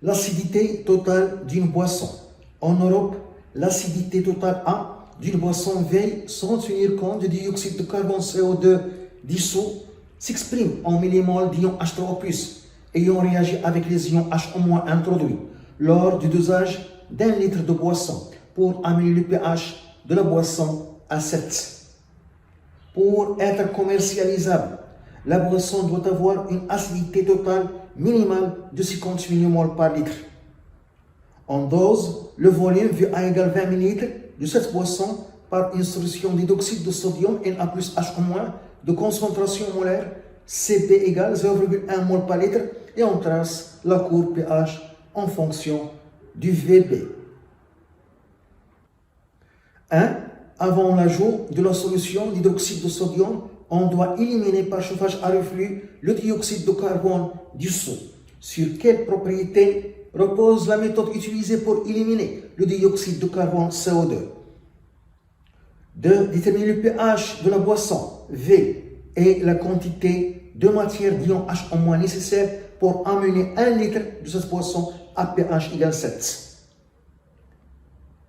l'acidité totale d'une boisson. En Europe, l'acidité totale A d'une boisson veille, sans tenir compte du dioxyde de carbone CO2 dissous, s'exprime en millimoles d'ion H3+, ayant réagi avec les ions HO- introduits lors du dosage d'1 litre de boisson pour amener le pH de la boisson à 7. Pour être commercialisable, la boisson doit avoir une acidité totale minimale de 50 millimoles par litre. En dose, le volume vu A égale 20 ml de cette boisson par une solution d'hydroxyde de sodium Na plus HO- de concentration molaire Cp égale 0,1 mol par litre et on trace la courbe pH en fonction du Vb. 1. Avant l'ajout de la solution d'hydroxyde de sodium, on doit éliminer par chauffage à reflux le dioxyde de carbone dissous. Sur quelle propriété repose la méthode utilisée pour éliminer le dioxyde de carbone CO2? De déterminer le pH de la boisson V et la quantité de matière d'ion H- nécessaire pour amener 1 litre de cette boisson à pH égale 7.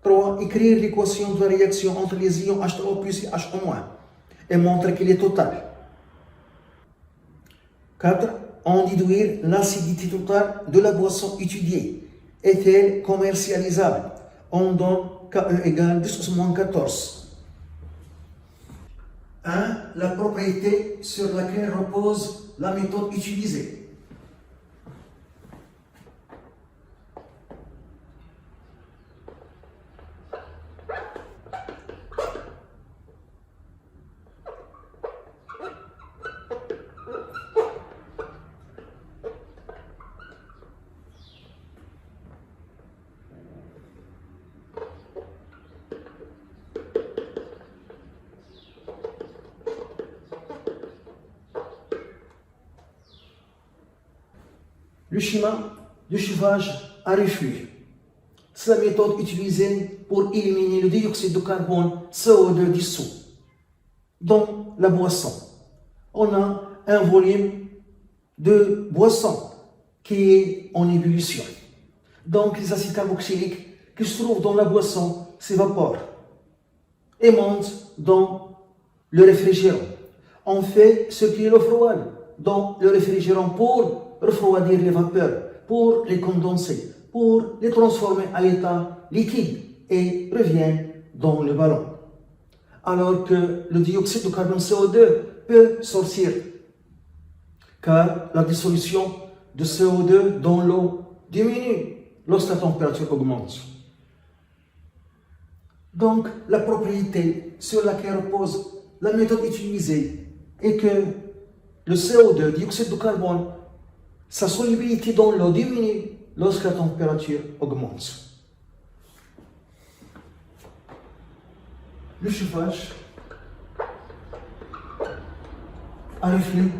3. Écrire l'équation de la réaction entre les ions H3+ et HO- et montrer qu'elle est totale. 4. En déduire l'acidité totale de la boisson étudiée. Est-elle commercialisable? On donne KE égale 10-14. 1. La propriété sur laquelle repose la méthode utilisée. Le schéma de chauffage à reflux. C'est la méthode utilisée pour éliminer le dioxyde de carbone CO2 dissous dans la boisson. On a un volume de boisson qui est en ébullition. Donc les acides carboxyliques qui se trouvent dans la boisson s'évaporent et montent dans le réfrigérant. On fait ce qui est l'eau froide dans le réfrigérant pour refroidir les vapeurs, pour les condenser, pour les transformer à l'état liquide et reviennent dans le ballon. Alors que le dioxyde de carbone CO2 peut sortir, car la dissolution de CO2 dans l'eau diminue lorsque la température augmente. Donc, la propriété sur laquelle repose la méthode utilisée est que le CO2, dioxyde de carbone, sa solubilité dans l'eau diminue lorsque la température augmente. Le chauffage à reflux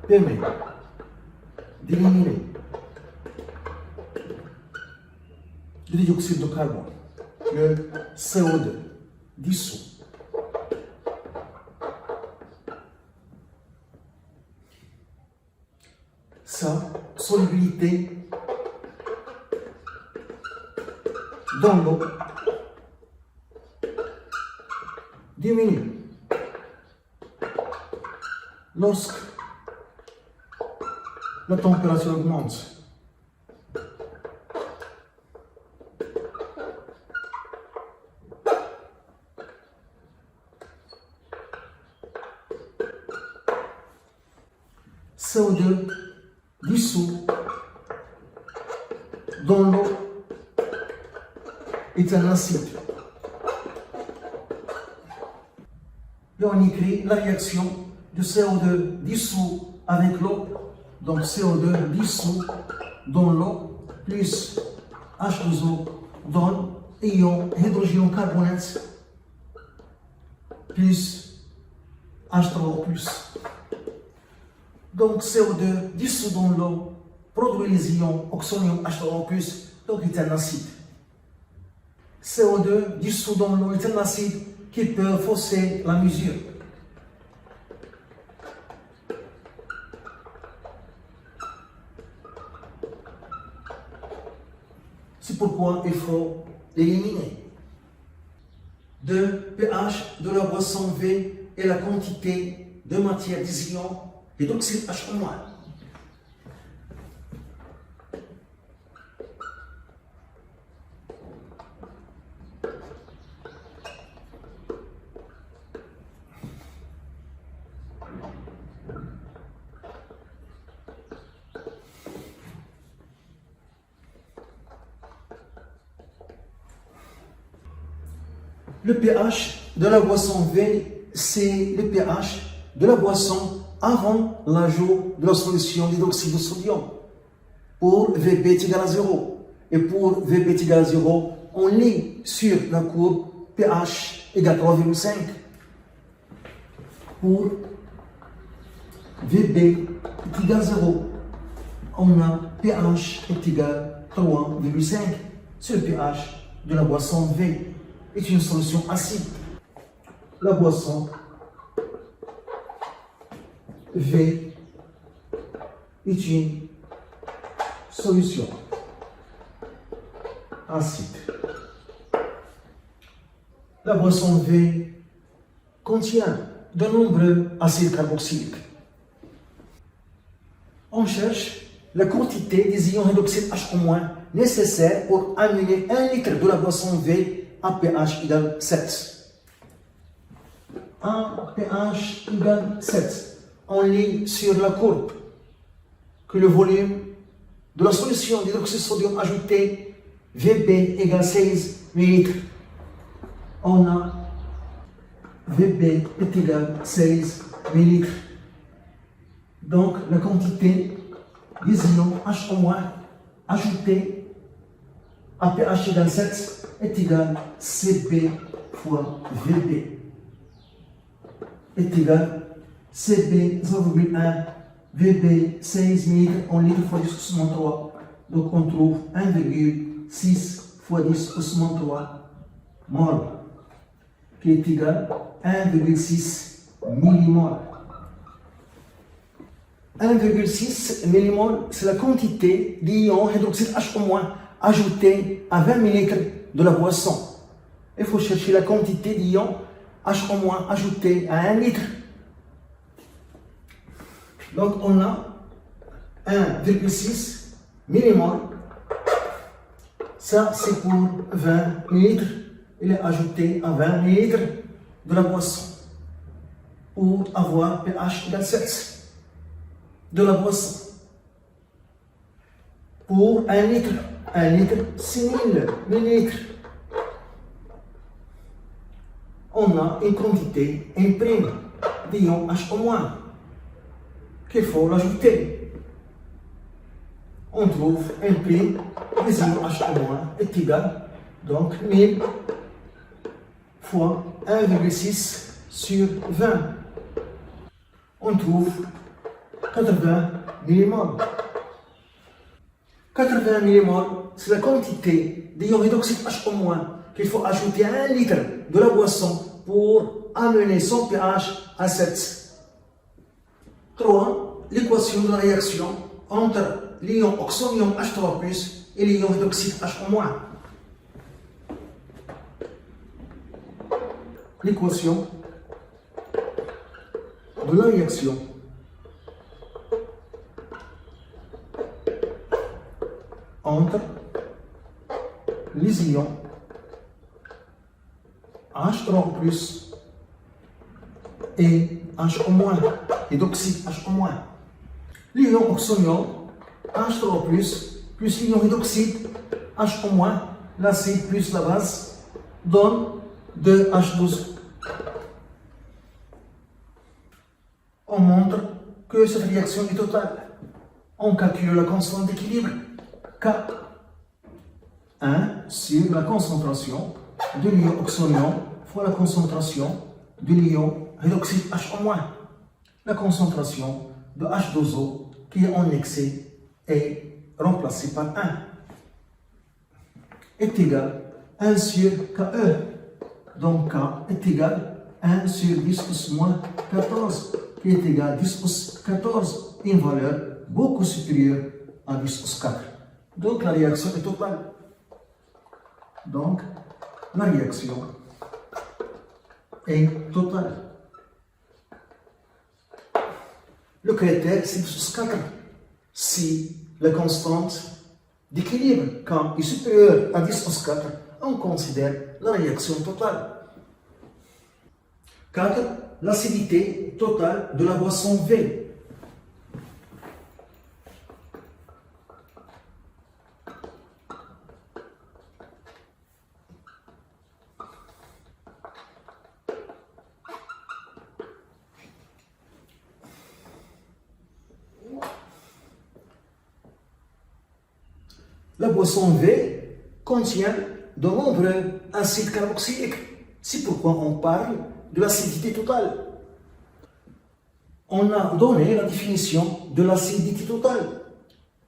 permet d'éliminer le dioxyde de carbone, le CO2 dissous. Sa solubilité dans l'eau diminue lorsque la température augmente. CO2 dissous dans l'eau est un acide. Et on écrit la réaction de CO2 dissous avec l'eau, donc CO2 dissous dans l'eau plus H2O donne ion hydrogène-carbonate plus H3O+. Donc CO2 dissous dans l'eau produit les ions oxonium H3O+, donc est un acide. CO2 dissous dans l'eau est un acide qui peut fausser la mesure. C'est pourquoi il faut l'éliminer. De pH de la boisson V et la quantité de matière dision hydroxyde H-. Le pH de la boisson V, c'est le pH de la boisson avant l'ajout de la solution d'hydroxyde de sodium. Pour VB est égal à 0. Et pour VB est égal à 0, on lit sur la courbe pH égale 3,5. Pour VB est égal à 0, on a pH est égal à 3,5. C'est le pH de la boisson V. Est une solution acide. La boisson V est une solution acide. La boisson V contient de nombreux acides carboxyliques. On cherche la quantité des ions hydroxyde H- nécessaire pour amener 1 litre de la boisson V à pH égale 7. À pH égale 7, on lit sur la courbe que le volume de la solution d'hydroxyde de sodium ajouté VB égale 16 ml. On a VB est égal à 16 ml. Donc la quantité des ions H- ajoutés à pH égale 7 est égal à CB fois VB est égal à CB 0,1 VB 16 ml en litre fois 10 puissance 3. Donc on trouve 1,6 fois 10 puissance 3 mol qui est égal à 1,6 millimol. 1,6 millimol, c'est la quantité d'ions hydroxyde H- ajouté à 20 ml de la boisson. Il faut chercher la quantité d'ions H- ajouté à 1 litre. Donc on a 1,6 millimol. Ça c'est pour 20 ml. Il est ajouté à 20 ml de la boisson pour avoir pH égale 7 de la boisson. Pour 1 litre, 1 litre, 6000 ml. On a une quantité imprime d'ions H- qu'il faut l'ajouter. On trouve imprime des ions H- est égal donc 1000 fois 1,6 sur 20. On trouve 80 millimol. 80 millimol, c'est la quantité d'ions hydroxyde H- qu'il faut ajouter à 1 litre de la boisson pour amener son pH à 7. 3. L'équation de la réaction entre l'ion oxonium H3+ et l'ion hydroxyde H-. L'équation de la réaction entre les ions H3+ et H- hydroxyde H-. L'ion oxonium H3+ plus l'ion hydroxyde H-, l'acide plus la base, donne 2H12. On montre que cette réaction est totale. On calcule la constante d'équilibre K1 sur la concentration de l'ion oxonium fois la concentration de l'ion hydroxyde H-. La concentration de H2O qui est en excès est remplacée par 1 est égal à 1 sur KE. Donc K est égal à 1 sur 10 pouces moins 14 qui est égal à 10 pouces 14, une valeur beaucoup supérieure à 10 pouces 4. Donc la réaction est totale. Donc, la réaction est totale. Le critère, c'est 4. Si la constante d'équilibre, quand est supérieure à 10 × 4, on considère la réaction totale. 4. L'acidité totale de la boisson V. La boisson V contient de nombreux acides carboxyliques. C'est pourquoi on parle de l'acidité totale. On a donné la définition de l'acidité totale.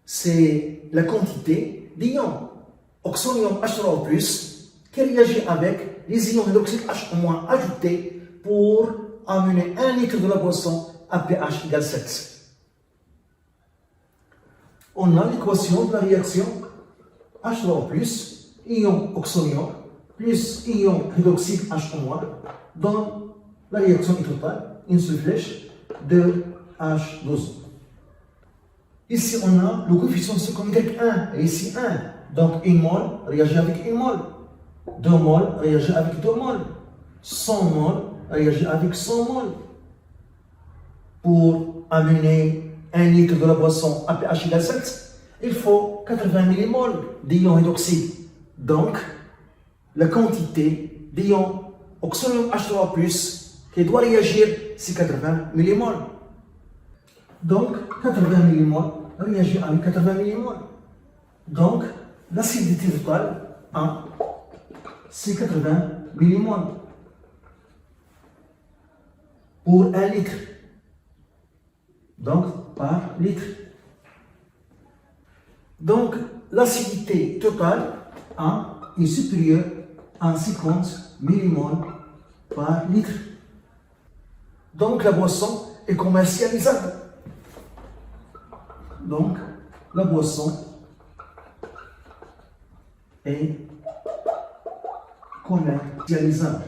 C'est la quantité d'ions oxonium H3O+, qui réagit avec les ions hydroxyde H- ajoutés pour amener 1 litre de la boisson à pH égale 7. On a l'équation de la réaction H3O+, ion oxonium, plus ion hydroxyde H- donne la réaction totale, une seule flèche, de H12. Ici, on a le coefficient de seconde Y 1, et ici 1. Donc, 1 mol réagit avec 1 mol. 2 mol réagit avec 2 mol. 100 mol réagit avec 100 mol. Pour amener 1 litre de la boisson à pH égale 7, il faut 80 millimoles d'ion hydroxyde. Donc, la quantité d'ion oxonium H3O+, qui doit réagir, c'est 80 millimoles. Donc, 80 millimoles réagit avec 80 millimoles. Donc, l'acidité totale, 1, c'est 80 millimoles pour 1 litre. Donc, par litre. Donc, l'acidité totale, 1, est supérieure à 50 millimoles par litre. Donc, la boisson est commercialisable. Donc, la boisson est commercialisable.